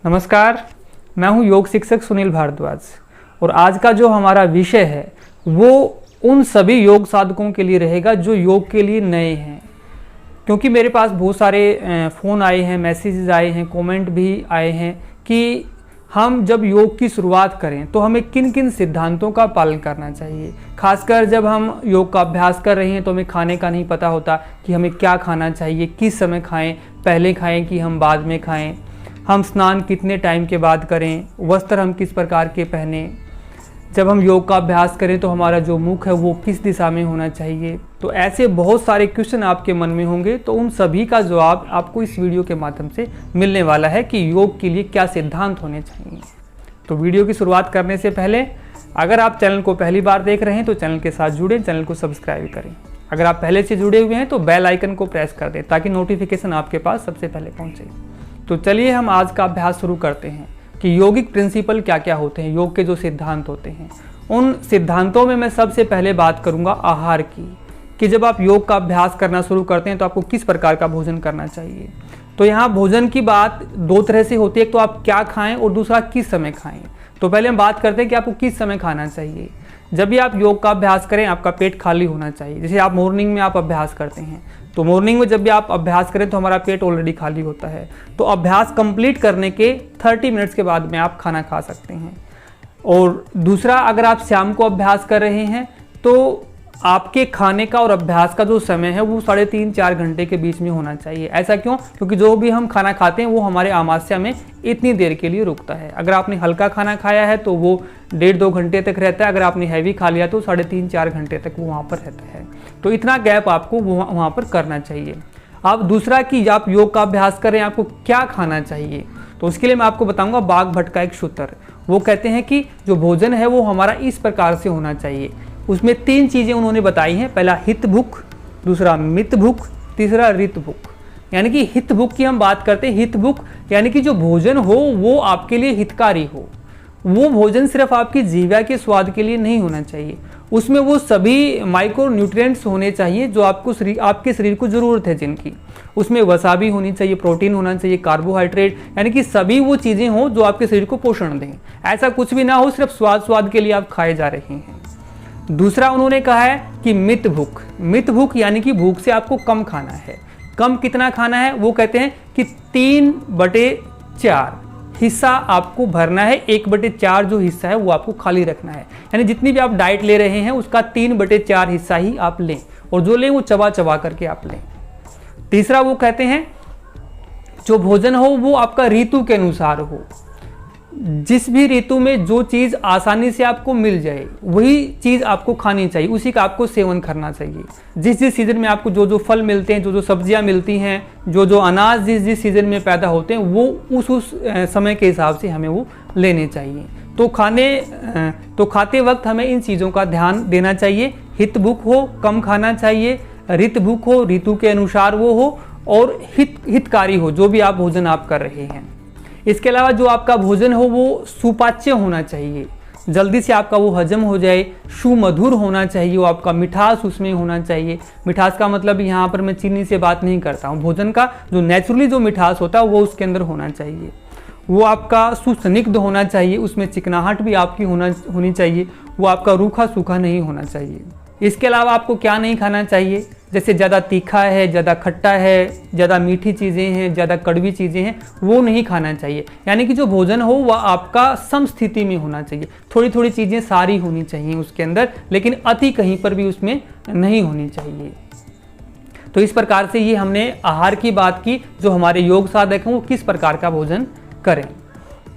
नमस्कार, मैं हूं योग शिक्षक सुनील भारद्वाज और आज का जो हमारा विषय है वो उन सभी योग साधकों के लिए रहेगा जो योग के लिए नए हैं। क्योंकि मेरे पास बहुत सारे फ़ोन आए हैं, मैसेजेस आए हैं, कमेंट भी आए हैं कि हम जब योग की शुरुआत करें तो हमें किन किन सिद्धांतों का पालन करना चाहिए। खासकर जब हम योग का अभ्यास कर रहे हैं तो हमें खाने का नहीं पता होता कि हमें क्या खाना चाहिए, किस समय खाएं, पहले खाएं कि हम बाद में खाएं, हम स्नान कितने टाइम के बाद करें, वस्त्र हम किस प्रकार के पहने, जब हम योग का अभ्यास करें तो हमारा जो मुख है वो किस दिशा में होना चाहिए। तो ऐसे बहुत सारे क्वेश्चन आपके मन में होंगे, तो उन सभी का जवाब आपको इस वीडियो के माध्यम से मिलने वाला है कि योग के लिए क्या सिद्धांत होने चाहिए। तो वीडियो की शुरुआत करने से पहले अगर आप चैनल को पहली बार देख रहे हैं तो चैनल के साथ जुड़े, चैनल को सब्सक्राइब करें। अगर आप पहले से जुड़े हुए हैं तो बेल आइकन को प्रेस कर दें ताकि नोटिफिकेशन आपके पास सबसे पहले पहुँचे। तो चलिए हम आज का अभ्यास शुरू करते हैं कि योगिक प्रिंसिपल क्या क्या होते हैं, योग के जो सिद्धांत होते हैं। उन सिद्धांतों में मैं सबसे पहले बात करूंगा आहार की, कि जब आप योग का अभ्यास करना शुरू करते हैं तो आपको किस प्रकार का भोजन करना चाहिए। तो यहाँ भोजन की बात दो तरह से होती है, एक तो आप क्या खाएं और दूसरा किस समय खाएं। तो पहले हम बात करते हैं कि आपको किस समय खाना चाहिए। जब भी आप योग का अभ्यास करें आपका पेट खाली होना चाहिए। जैसे आप मॉर्निंग में आप अभ्यास करते हैं तो मॉर्निंग में जब भी आप अभ्यास करें तो हमारा पेट ऑलरेडी खाली होता है। तो अभ्यास कंप्लीट करने के 30 मिनट्स के बाद में आप खाना खा सकते हैं। और दूसरा, अगर आप शाम को अभ्यास कर रहे हैं तो आपके खाने का और अभ्यास का जो समय है वो 3.5-4 घंटे के बीच में होना चाहिए। ऐसा क्यों? क्योंकि जो भी हम खाना खाते हैं वो हमारे आमाशय में इतनी देर के लिए रुकता है। अगर आपने हल्का खाना खाया है तो वो 1.5-2 घंटे तक रहता है, अगर आपने हैवी खा लिया तो 3.5-4 घंटे तक वो वहाँ पर रहता है। तो इतना गैप आपको वहाँ पर करना चाहिए। अब दूसरा कि आप योग का अभ्यास करें आपको क्या खाना चाहिए, तो उसके लिए मैं आपको बताऊंगा बाघ भट्ट का एक सूत्र। वो कहते हैं कि जो भोजन है वो हमारा इस प्रकार से होना चाहिए। उसमें 3 चीज़ें उन्होंने बताई हैं। पहला हित भूख, दूसरा मित भूख, तीसरा ऋत भूख। यानी कि हित भूख की हम बात करते हैं। हित भूख यानी कि जो भोजन हो वो आपके लिए हितकारी हो। वो भोजन सिर्फ आपकी जीवा के स्वाद के लिए नहीं होना चाहिए, उसमें वो सभी माइक्रो न्यूट्रिएंट्स होने चाहिए जो आपके शरीर को ज़रूरत है जिनकी। उसमें वसा भी होनी चाहिए, प्रोटीन होना चाहिए, कार्बोहाइड्रेट, यानी कि सभी वो चीज़ें हों जो आपके शरीर को पोषण दें। ऐसा कुछ भी ना हो सिर्फ स्वाद के लिए आप खाए जा रहे हैं। दूसरा उन्होंने कहा है कि मित भूख। मित भूख यानी कि भूख से आपको कम खाना है। कम कितना खाना है? वो कहते हैं कि 3/4 हिस्सा आपको भरना है, 1/4 जो हिस्सा है वो आपको खाली रखना है। यानी जितनी भी आप डाइट ले रहे हैं उसका 3/4 हिस्सा ही आप लें, और जो लें वो चबा करके आप लें। तीसरा वो कहते हैं जो भोजन हो वो आपका ऋतु के अनुसार हो। जिस भी ऋतु में जो चीज़ आसानी से आपको मिल जाए वही चीज़ आपको खानी चाहिए, उसी का आपको सेवन करना चाहिए। जिस सीज़न में आपको जो फल मिलते हैं, जो सब्जियां मिलती हैं, जो अनाज जिस सीज़न में पैदा होते हैं वो उस समय के हिसाब से हमें वो लेने चाहिए। तो खाते वक्त हमें इन चीज़ों का ध्यान देना चाहिए। हित भूख हो, कम खाना चाहिए, ऋत भूख हो, ऋतु के अनुसार वो हो, और हितकारी हो जो भी आप भोजन आप कर रहे हैं। इसके अलावा जो आपका भोजन हो वो सुपाच्य होना चाहिए, जल्दी से आपका वो हजम हो जाए। सुमधुर होना चाहिए, वो आपका मिठास उसमें होना चाहिए। मिठास का मतलब यहाँ पर मैं चीनी से बात नहीं करता हूँ। भोजन का जो नेचुरली जो मिठास होता है वो उसके अंदर होना चाहिए। वो आपका सुस्निग्ध होना चाहिए, उसमें चिकनाहट भी आपकी होनी चाहिए। वो आपका रूखा सूखा नहीं होना चाहिए। इसके अलावा आपको क्या नहीं खाना चाहिए? जैसे ज़्यादा तीखा है, ज़्यादा खट्टा है, ज़्यादा मीठी चीज़ें हैं, ज़्यादा कड़वी चीज़ें हैं, वो नहीं खाना चाहिए। यानी कि जो भोजन हो वह आपका समस्थिति में होना चाहिए। थोड़ी चीज़ें सारी होनी चाहिए उसके अंदर, लेकिन अति कहीं पर भी उसमें नहीं होनी चाहिए। तो इस प्रकार से ये हमने आहार की बात की, जो हमारे योग साधक हैं वो किस प्रकार का भोजन करें।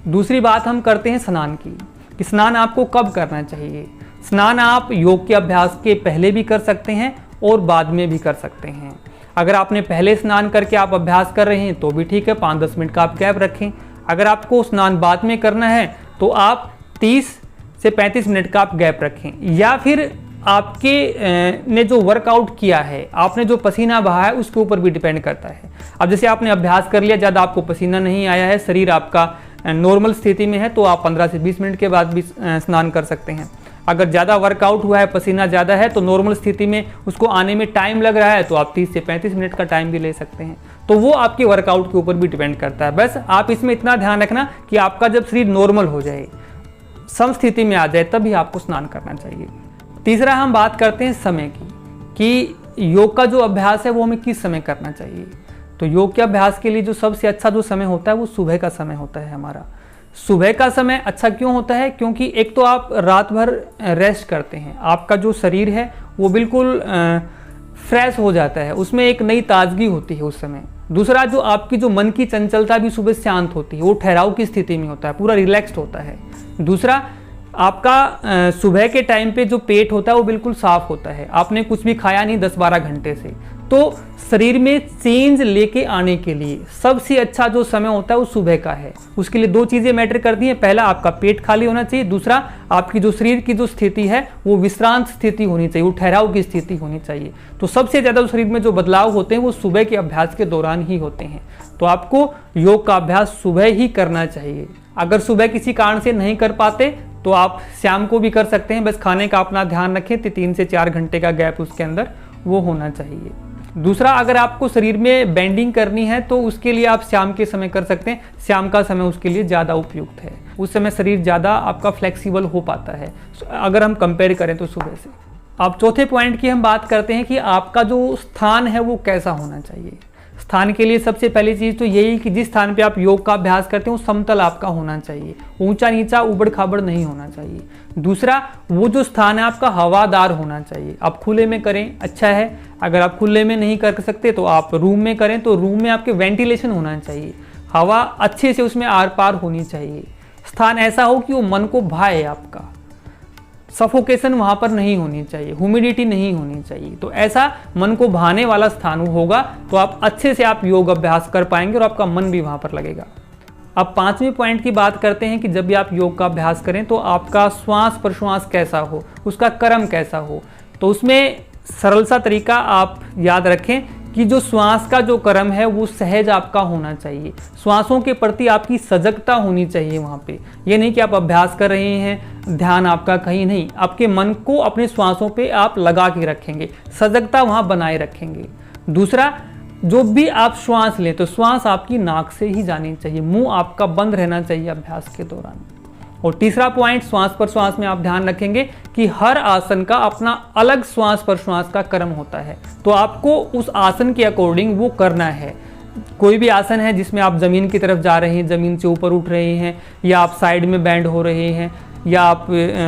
दूसरी बात हम करते हैं स्नान की, कि स्नान आपको कब करना चाहिए। स्नान आप योग के अभ्यास के पहले भी कर सकते हैं और बाद में भी कर सकते हैं। अगर आपने पहले स्नान करके आप अभ्यास कर रहे हैं तो भी ठीक है, 5-10 मिनट का आप गैप रखें। अगर आपको स्नान बाद में करना है तो आप 30 से 35 मिनट का आप गैप रखें। या फिर आपके ने जो वर्कआउट किया है, आपने जो पसीना बहा है उसके ऊपर भी डिपेंड करता है। अब जैसे आपने अभ्यास कर लिया, ज़्यादा आपको पसीना नहीं आया है, शरीर आपका नॉर्मल स्थिति में है, तो आप 15 से 20 मिनट के बाद भी स्नान कर सकते हैं। अगर ज़्यादा वर्कआउट हुआ है, पसीना ज़्यादा है, तो नॉर्मल स्थिति में उसको आने में टाइम लग रहा है, तो आप 30 से 35 मिनट का टाइम भी ले सकते हैं। तो वो आपके वर्कआउट के ऊपर भी डिपेंड करता है। बस आप इसमें इतना ध्यान रखना कि आपका जब शरीर नॉर्मल हो जाए, समस्थिति में आ जाए, तभी आपको स्नान करना चाहिए। तीसरा हम बात करते हैं समय की, कि योग का जो अभ्यास है वो हमें किस समय करना चाहिए। तो योग के अभ्यास के लिए जो सबसे अच्छा जो समय होता है वो सुबह का समय होता है हमारा। सुबह का समय अच्छा क्यों होता है? क्योंकि एक तो आप रात भर रेस्ट करते हैं, आपका जो शरीर है वो बिल्कुल फ्रेश हो जाता है, उसमें एक नई ताजगी होती है उस समय। दूसरा, जो आपकी जो मन की चंचलता भी सुबह शांत होती है, वो ठहराव की स्थिति में होता है, पूरा रिलैक्स्ड होता है। दूसरा, आपका सुबह के टाइम पे जो पेट होता है वो बिल्कुल साफ होता है, आपने कुछ भी खाया नहीं 10-12 घंटे से। तो शरीर में चेंज लेके आने के लिए सबसे अच्छा जो समय होता है वो सुबह का है। उसके लिए 2 चीज़ें मैटर करती हैं। पहला, आपका पेट खाली होना चाहिए। दूसरा, आपकी जो शरीर की जो स्थिति है वो विश्रांत स्थिति होनी चाहिए, वो ठहराव की स्थिति होनी चाहिए। तो सबसे ज़्यादा शरीर में जो बदलाव होते हैं वो सुबह के अभ्यास के दौरान ही होते हैं। तो आपको योग का अभ्यास सुबह ही करना चाहिए। अगर सुबह किसी कारण से नहीं कर पाते तो आप शाम को भी कर सकते हैं। बस खाने का अपना ध्यान रखें, 3 से 4 घंटे का गैप उसके अंदर वो होना चाहिए। दूसरा, अगर आपको शरीर में बेंडिंग करनी है तो उसके लिए आप शाम के समय कर सकते हैं। शाम का समय उसके लिए ज़्यादा उपयुक्त है, उस समय शरीर ज़्यादा आपका फ्लेक्सिबल हो पाता है अगर हम कंपेयर करें तो सुबह से। अब चौथे पॉइंट की हम बात करते हैं कि आपका जो स्थान है वो कैसा होना चाहिए। स्थान के लिए सबसे पहली चीज़ तो यही कि जिस स्थान पे आप योग का अभ्यास करते हैं वो समतल आपका होना चाहिए, ऊंचा नीचा उबड़ खाबड़ नहीं होना चाहिए। दूसरा, वो जो स्थान है आपका हवादार होना चाहिए। आप खुले में करें अच्छा है, अगर आप खुले में नहीं कर सकते तो आप रूम में करें, तो रूम में आपके वेंटिलेशन होना चाहिए, हवा अच्छे से उसमें आर पार होनी चाहिए। स्थान ऐसा हो कि वो मन को भाए, आपका सफोकेशन वहाँ पर नहीं होनी चाहिए, ह्यूमिडिटी नहीं होनी चाहिए। तो ऐसा मन को भाने वाला स्थान होगा तो आप अच्छे से आप योग अभ्यास कर पाएंगे और आपका मन भी वहाँ पर लगेगा। अब 5वें पॉइंट की बात करते हैं कि जब भी आप योग का अभ्यास करें तो आपका श्वास प्रश्वास कैसा हो, उसका क्रम कैसा हो। तो उसमें सरल सा तरीका आप याद रखें कि जो श्वास का जो क्रम है वो सहज आपका होना चाहिए। श्वासों के प्रति आपकी सजगता होनी चाहिए वहाँ पे। ये नहीं कि आप अभ्यास कर रहे हैं, ध्यान आपका कहीं नहीं, आपके मन को अपने श्वासों पे आप लगा के रखेंगे, सजगता वहाँ बनाए रखेंगे। दूसरा, जो भी आप श्वास लें तो श्वास आपकी नाक से ही जानी चाहिए, मुंह आपका बंद रहना चाहिए अभ्यास के दौरान। और तीसरा पॉइंट, श्वास प्रश्वास में आप ध्यान रखेंगे कि हर आसन का अपना अलग श्वास प्रश्वास का क्रम होता है, तो आपको उस आसन के अकॉर्डिंग वो करना है। कोई भी आसन है जिसमें आप जमीन की तरफ जा रहे हैं, जमीन से ऊपर उठ रहे हैं, या आप साइड में बैंड हो रहे हैं, या आप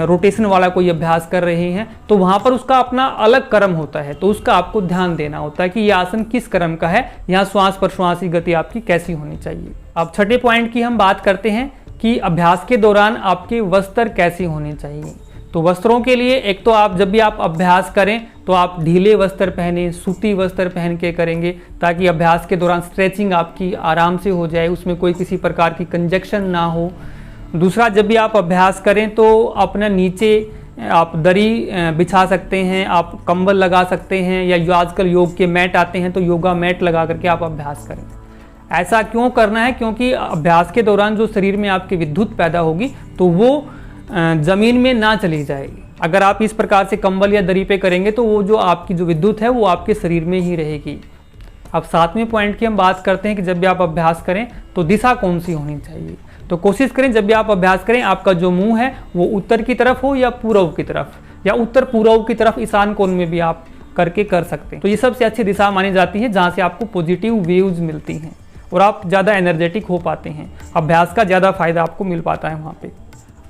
रोटेशन वाला कोई अभ्यास कर रहे हैं, तो वहाँ पर उसका अपना अलग क्रम होता है। तो उसका आपको ध्यान देना होता है कि ये आसन किस क्रम का है, यहाँ श्वास प्रश्वास की गति आपकी कैसी होनी चाहिए। अब छठे पॉइंट की हम बात करते हैं कि अभ्यास के दौरान आपके वस्त्र कैसी होने चाहिए। तो वस्त्रों के लिए एक तो आप जब भी आप अभ्यास करें तो आप ढीले वस्त्र पहने, सूती वस्त्र पहन के करेंगे, ताकि अभ्यास के दौरान स्ट्रेचिंग आपकी आराम से हो जाए, उसमें कोई किसी प्रकार की कंजक्शन ना हो। दूसरा, जब भी आप अभ्यास करें तो अपना नीचे आप दरी बिछा सकते हैं, आप कंबल लगा सकते हैं, या जो आजकल योग के मैट आते हैं तो योगा मैट लगा करके आप अभ्यास करें। ऐसा क्यों करना है? क्योंकि अभ्यास के दौरान जो शरीर में आपकी विद्युत पैदा होगी तो वो जमीन में ना चली जाएगी। अगर आप इस प्रकार से कंबल या दरी पे करेंगे तो वो जो आपकी जो विद्युत है वो आपके शरीर में ही रहेगी। अब 7वें पॉइंट की हम बात करते हैं कि जब भी आप अभ्यास करें तो दिशा कौन सी होनी चाहिए। तो कोशिश करें जब भी आप अभ्यास करें आपका जो मुंह है वो उत्तर की तरफ हो या पूर्व की तरफ, या उत्तर पूर्व की तरफ ईशान कोण में भी आप करके कर सकते हैं। तो ये सबसे अच्छी दिशा मानी जाती है जहाँ से आपको पॉजिटिव वेव्स मिलती हैं और आप ज़्यादा एनर्जेटिक हो पाते हैं, अभ्यास का ज़्यादा फायदा आपको मिल पाता है वहाँ पे।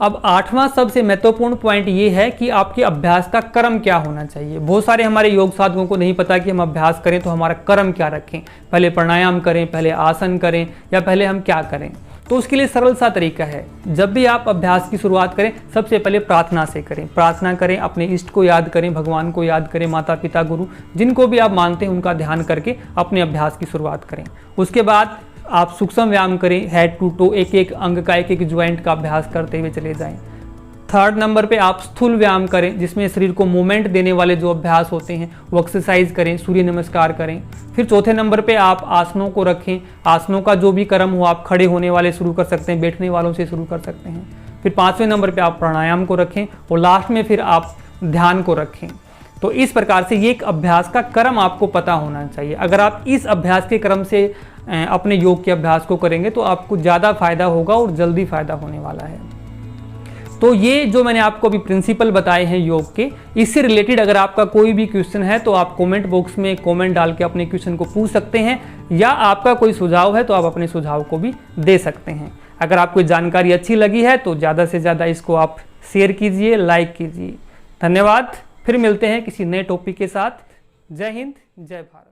अब 8वां सबसे महत्वपूर्ण पॉइंट ये है कि आपके अभ्यास का क्रम क्या होना चाहिए। बहुत सारे हमारे योग साधकों को नहीं पता कि हम अभ्यास करें तो हमारा क्रम क्या रखें, पहले प्राणायाम करें, पहले आसन करें, या पहले हम क्या करें। तो उसके लिए सरल सा तरीका है, जब भी आप अभ्यास की शुरुआत करें सबसे पहले प्रार्थना से करें। प्रार्थना करें, अपने इष्ट को याद करें, भगवान को याद करें, माता पिता गुरु जिनको भी आप मानते हैं उनका ध्यान करके अपने अभ्यास की शुरुआत करें। उसके बाद आप सूक्ष्म व्यायाम करें, हेड टू टो, एक एक अंग का, एक एक ज्वाइंट का अभ्यास करते हुए चले जाएं। 3rd नंबर पे आप स्थूल व्यायाम करें, जिसमें शरीर को मूवमेंट देने वाले जो अभ्यास होते हैं वो एक्सरसाइज करें, सूर्य नमस्कार करें। फिर 4थे नंबर पे आप आसनों को रखें, आसनों का जो भी क्रम हो आप खड़े होने वाले शुरू कर सकते हैं, बैठने वालों से शुरू कर सकते हैं। फिर 5वें नंबर पे आप प्राणायाम को रखें, और लास्ट में फिर आप ध्यान को रखें। तो इस प्रकार से ये एक अभ्यास का क्रम आपको पता होना चाहिए। अगर आप इस अभ्यास के क्रम से अपने योग के अभ्यास को करेंगे तो आपको ज़्यादा फायदा होगा और जल्दी फायदा होने वाला है। तो ये जो मैंने आपको अभी प्रिंसिपल बताए हैं योग के, इससे रिलेटेड अगर आपका कोई भी क्वेश्चन है तो आप कमेंट बॉक्स में कमेंट डाल के अपने क्वेश्चन को पूछ सकते हैं, या आपका कोई सुझाव है तो आप अपने सुझाव को भी दे सकते हैं। अगर आपको जानकारी अच्छी लगी है तो ज़्यादा से ज़्यादा इसको आप शेयर कीजिए, लाइक कीजिए। धन्यवाद। फिर मिलते हैं किसी नए टॉपिक के साथ। जय हिंद, जय भारत।